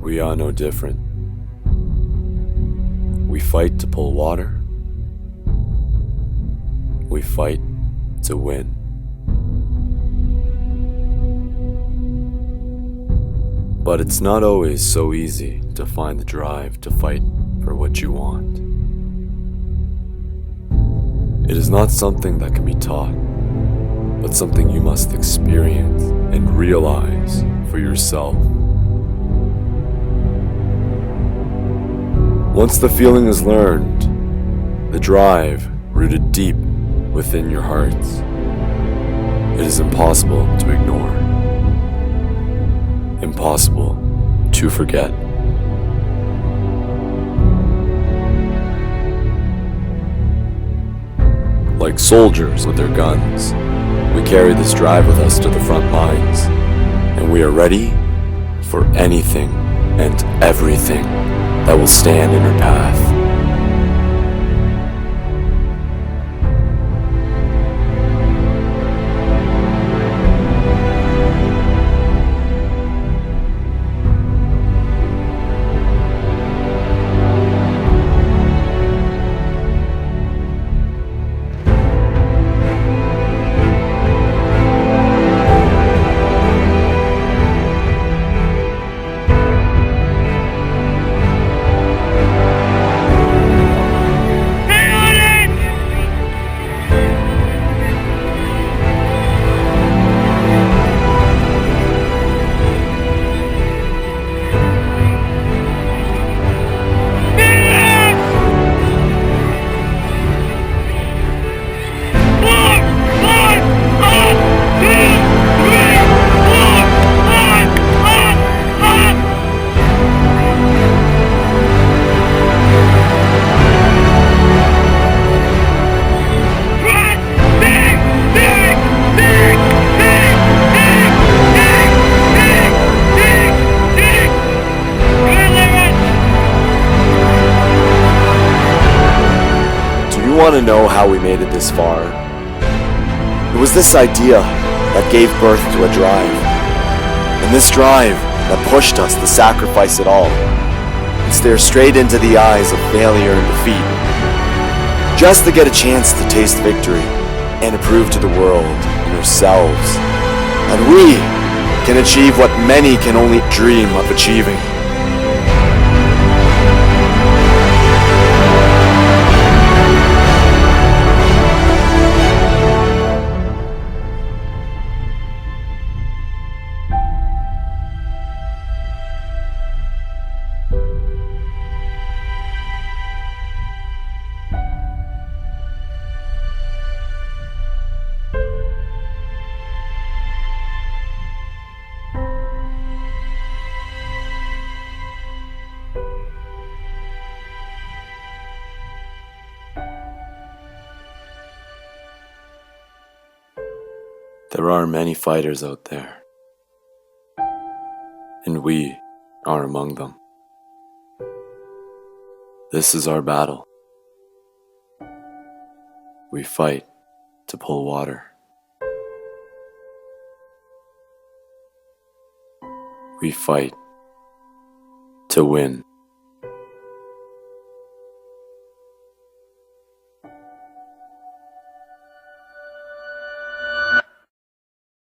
We are no different. We fight to pull water. We fight to win. But it's not always so easy to find the drive to fight for what you want. It is not something that can be taught, but something you must experience and realize for yourself. Once the feeling is learned, the drive rooted deep within your hearts, it is impossible to ignore, impossible to forget. Like soldiers with their guns, we carry this drive with us to the front lines, and we are ready for anything and everything that will stand in our path. You want to know how we made it this far? It was this idea that gave birth to a drive. And this drive that pushed us to sacrifice it all and stare straight into the eyes of failure and defeat, just to get a chance to taste victory and to prove to the world and ourselves that we can achieve what many can only dream of achieving. There are many fighters out there, and we are among them. This is our battle. We fight to pull water. We fight to win.